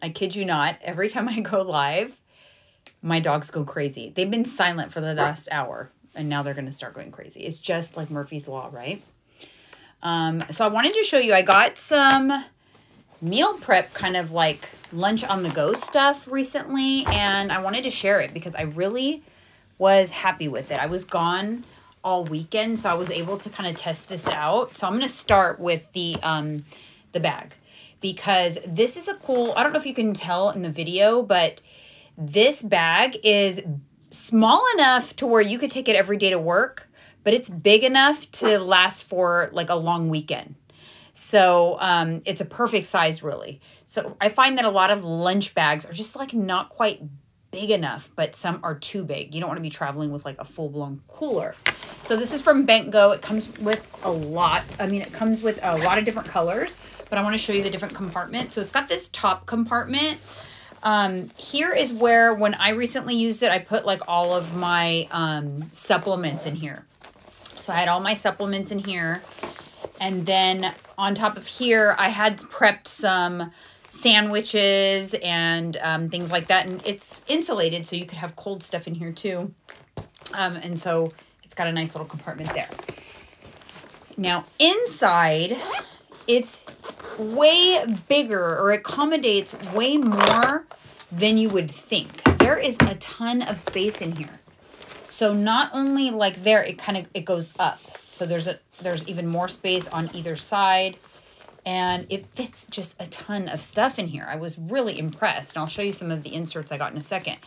I kid you not, every time I go live, my dogs go crazy. They've been silent for the last hour, and now they're going to start going crazy. It's just like Murphy's Law, right? So I wanted to show you, I got some meal prep kind of like lunch on the go stuff recently, and I wanted to share it because I really was happy with it. I was gone all weekend, so I was able to kind of test this out. So I'm going to start with the bag, because this is a cool, I don't know if you can tell in the video, but this bag is small enough to where you could take it every day to work, but it's big enough to last for like a long weekend. So it's a perfect size, really. So I find that a lot of lunch bags are just like not quite big enough, but some are too big. You don't want to be traveling with like a full-blown cooler. So this is from Bentgo. It comes with a lot. I mean, it comes with a lot of different colors, but I want to show you the different compartments. So it's got this top compartment. Here is where, when I recently used it, I put like all of my supplements in here. So I had all my supplements in here. And then on top of here, I had prepped some sandwiches and things like that. And it's insulated, so you could have cold stuff in here too. And so it's got a nice little compartment there. Now inside, it's way bigger, or accommodates way more than you would think. There is a ton of space in here. So not only like there, it goes up. So there's even more space on either side, and it fits just a ton of stuff in here. I was really impressed, and I'll show you some of the inserts I got in a second.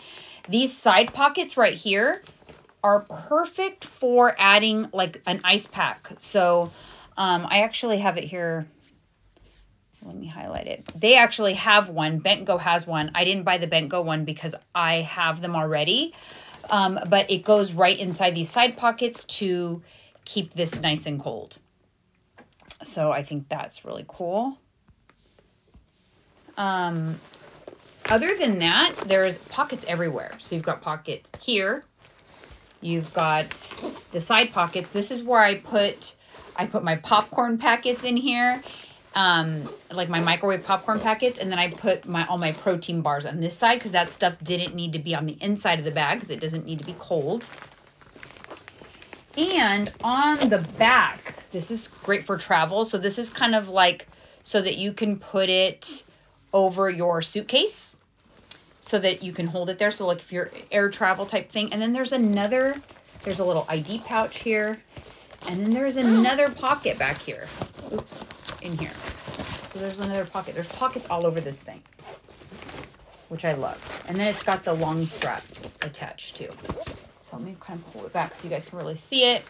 These side pockets right here are perfect for adding like an ice pack. So I actually have it here. Let me highlight it. They actually have one. Bentgo has one. I didn't buy the Bentgo one because I have them already. But it goes right inside these side pockets to keep this nice and cold. So I think that's really cool. Other than that, there's pockets everywhere. So you've got pockets here. You've got the side pockets. This is where I put my popcorn packets in here. Like my microwave popcorn packets, and then I put all my protein bars on this side because that stuff didn't need to be on the inside of the bag because it doesn't need to be cold. And on the back, this is great for travel. So this is kind of like so that you can put it over your suitcase so that you can hold it there. So like if you're air travel type thing. And then there's a little ID pouch here. And then there's another pocket back here. Oops, in here. So there's another pocket. There's pockets all over this thing, which I love. And then it's got the long strap attached too. So let me kind of pull it back so you guys can really see it.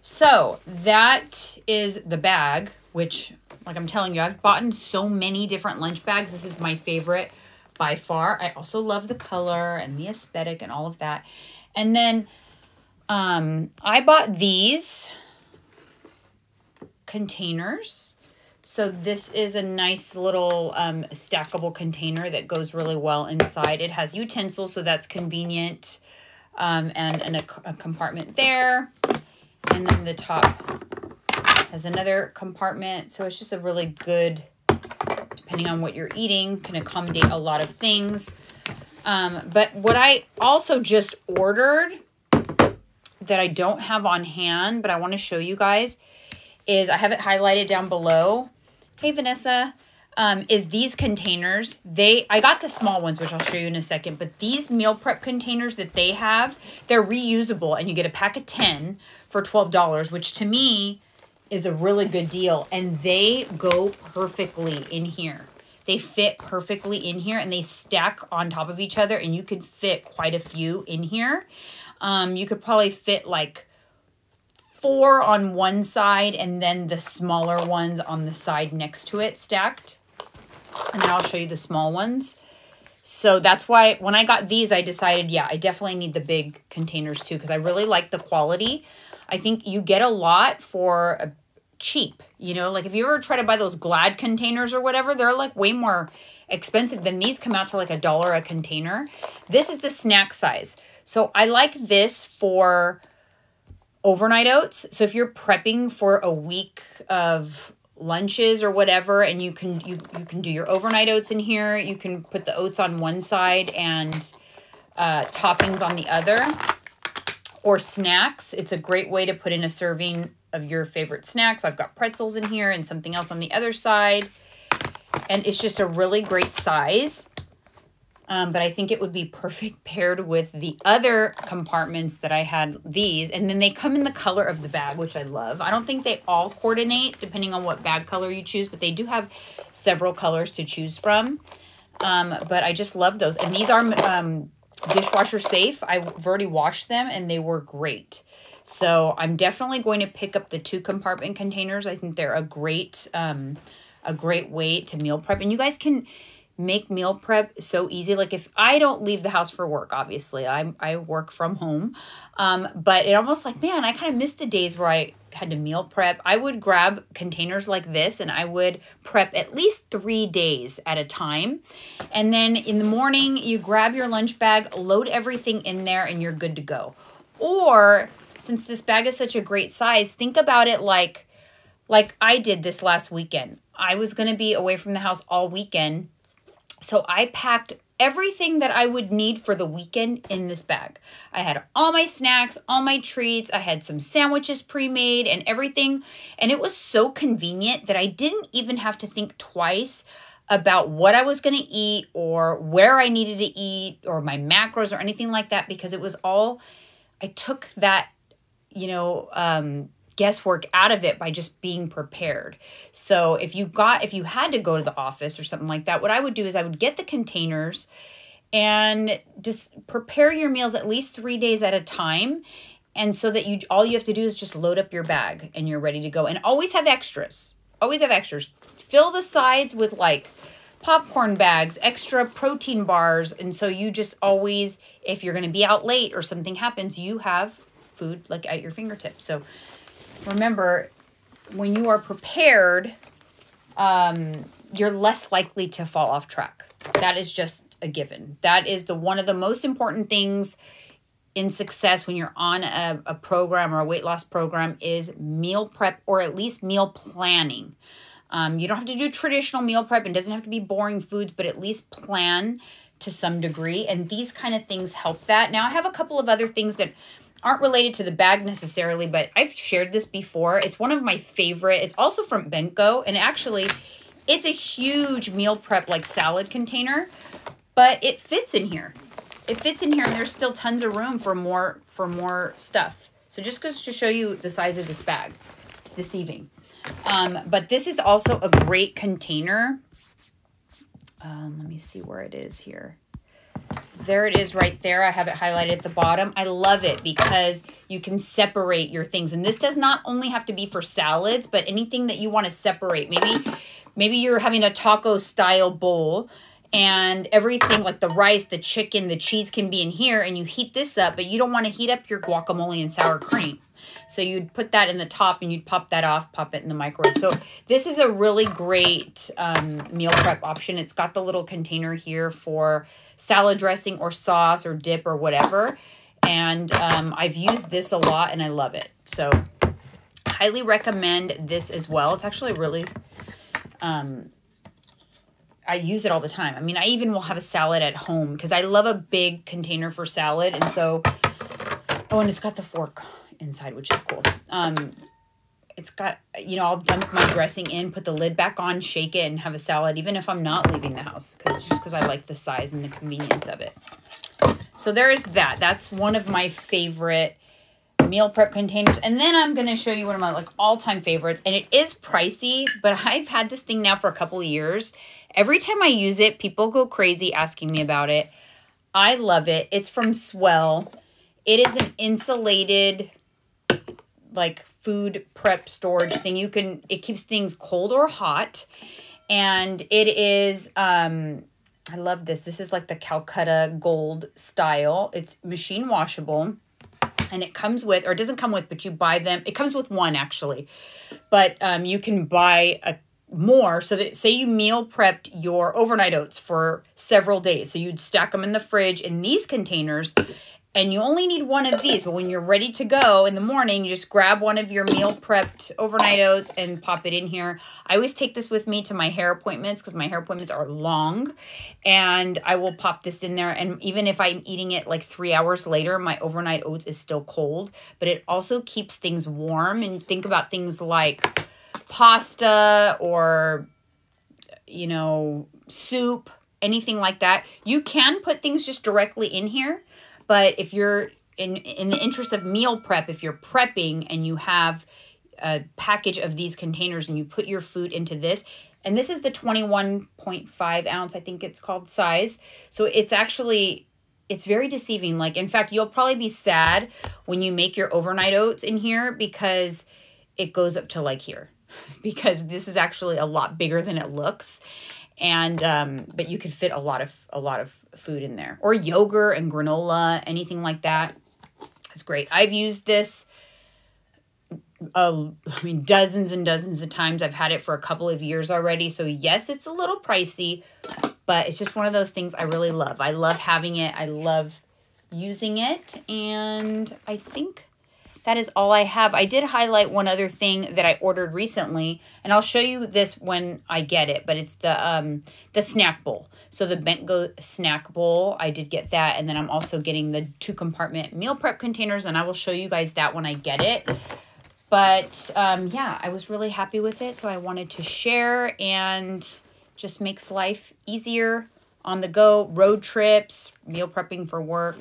So that is the bag, which, like I'm telling you, I've bought in so many different lunch bags. This is my favorite by far. I also love the color and the aesthetic and all of that. And then I bought these containers. So this is a nice little stackable container that goes really well inside. It has utensils, so that's convenient, and a compartment there. And then the top has another compartment. So it's just a really good, depending on what you're eating, can accommodate a lot of things. But what I also just ordered that I don't have on hand, but I want to show you guys, is I have it highlighted down below. Hey, Vanessa. Is these containers. I got the small ones, which I'll show you in a second, but these meal prep containers that they have, they're reusable, and you get a pack of 10 for $12, which to me is a really good deal. And they go perfectly in here. They fit perfectly in here, and they stack on top of each other, and you could fit quite a few in here. You could probably fit like 4 on one side and then the smaller ones on the side next to it stacked. And then I'll show you the small ones. So that's why when I got these, I decided, yeah, I definitely need the big containers too, because I really like the quality. I think you get a lot for cheap, you know, like if you ever try to buy those Glad containers or whatever, they're like way more expensive than these. Come out to like $1 a container. This is the snack size. So I like this for overnight oats. So if you're prepping for a week of lunches or whatever, and you can do your overnight oats in here. You can put the oats on one side and toppings on the other, or snacks. It's a great way to put in a serving of your favorite snack. So I've got pretzels in here and something else on the other side, and it's just a really great size. But I think it would be perfect paired with the other compartments that I had these. And then they come in the color of the bag, which I love. I don't think they all coordinate depending on what bag color you choose, but they do have several colors to choose from. But I just love those. And these are dishwasher safe. I've already washed them and they were great. So I'm definitely going to pick up the 2 compartment containers. I think they're a great way to meal prep. And you guys can make meal prep so easy. Like if I don't leave the house for work, obviously I work from home. But it almost like, man, I kind of miss the days where I had to meal prep. I would grab containers like this and I would prep at least 3 days at a time. And then in the morning, you grab your lunch bag, load everything in there, and you're good to go. Or since this bag is such a great size, think about it like I did this last weekend. I was going to be away from the house all weekend. So I packed everything that I would need for the weekend in this bag. I had all my snacks, all my treats. I had some sandwiches pre-made and everything. And it was so convenient that I didn't even have to think twice about what I was going to eat or where I needed to eat or my macros or anything like that, because it was all, I took that, guesswork out of it by just being prepared. So if you had to go to the office or something like that, what I would do is I would get the containers and just prepare your meals at least 3 days at a time. And so that all you have to do is just load up your bag and you're ready to go. And always have extras. Always have extras. Fill the sides with like popcorn bags, extra protein bars. And so you just always, if you're going to be out late or something happens, you have food like at your fingertips. So remember, when you are prepared, you're less likely to fall off track. That is just a given. That is one of the most important things in success when you're on a program or a weight loss program is meal prep, or at least meal planning. You don't have to do traditional meal prep. It doesn't have to be boring foods, but at least plan to some degree. And these kind of things help that. Now, I have a couple of other things that aren't related to the bag necessarily, but I've shared this before. It's one of my favorite. It's also from Bentgo, and actually it's a huge meal prep like salad container, but it fits in here. It fits in here, and there's still tons of room for more stuff. So just goes to show you the size of this bag. It's deceiving. But this is also a great container. Let me see where it is here. There it is right there. I have it highlighted at the bottom. I love it because you can separate your things. And this does not only have to be for salads, but anything that you want to separate. Maybe you're having a taco style bowl and everything like the rice, the chicken, the cheese can be in here, and you heat this up, but you don't want to heat up your guacamole and sour cream. So you'd put that in the top and you'd pop that off, pop it in the microwave. So this is a really great meal prep option. It's got the little container here for salad dressing or sauce or dip or whatever. And I've used this a lot and I love it. So highly recommend this as well. It's actually really, I use it all the time. I mean, I even will have a salad at home because I love a big container for salad. And so, oh, and it's got the fork inside, which is cool. It's got, I'll dump my dressing in, put the lid back on, shake it, and have a salad, even if I'm not leaving the house, just because I like the size and the convenience of it. So there is that. That's one of my favorite meal prep containers. And then I'm going to show you one of my all-time favorites, and it is pricey, but I've had this thing now for a couple of years. Every time I use it, people go crazy asking me about it. I love it. It's from Swell. It is an insulated food prep storage thing. It keeps things cold or hot. And it is, I love this. This is like the Calcutta Gold style. It's machine washable. And it comes with, or it doesn't come with, but you buy them. It comes with one actually. But you can buy more. So that, say you meal prepped your overnight oats for several days. So you'd stack them in the fridge in these containers. And you only need one of these, but when you're ready to go in the morning, you just grab one of your meal prepped overnight oats and pop it in here. I always take this with me to my hair appointments because my hair appointments are long, and I will pop this in there. And even if I'm eating it like 3 hours later, my overnight oats is still cold, but it also keeps things warm. And think about things like pasta or, you know, soup, anything like that. You can put things just directly in here. But if you're in the interest of meal prep, if you're prepping and you have a package of these containers and you put your food into this, and this is the 21.5 ounce, I think it's called, size. So it's actually, it's very deceiving. Like, in fact, you'll probably be sad when you make your overnight oats in here because it goes up to like here, because this is actually a lot bigger than it looks. And, but you could fit a lot of food in there, or yogurt and granola, anything like that. It's great. I've used this, I mean, dozens and dozens of times. I've had it for a couple of years already. So yes, it's a little pricey, but it's just one of those things I really love. I love having it. I love using it. And I think that is all I have. I did highlight one other thing that I ordered recently, and I'll show you this when I get it, but it's the snack bowl. So the Bentgo snack bowl, I did get that, and then I'm also getting the 2-compartment meal prep containers, and I will show you guys that when I get it. But yeah, I was really happy with it, so I wanted to share, and just makes life easier on the go, road trips, meal prepping for work.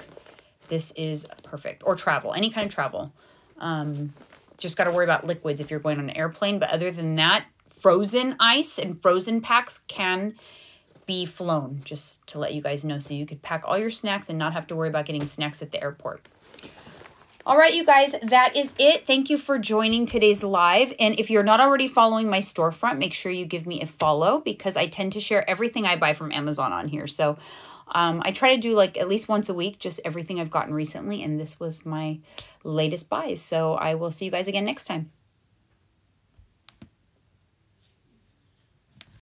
This is perfect. Or travel, any kind of travel. Just got to worry about liquids if you're going on an airplane. But other than that, frozen ice and frozen packs can be flown, just to let you guys know. So you could pack all your snacks and not have to worry about getting snacks at the airport. All right, you guys, that is it. Thank you for joining today's live. And if you're not already following my storefront, make sure you give me a follow, because I tend to share everything I buy from Amazon on here. So I try to do like at least once a week, just everything I've gotten recently. And this was my latest buys. So I will see you guys again next time.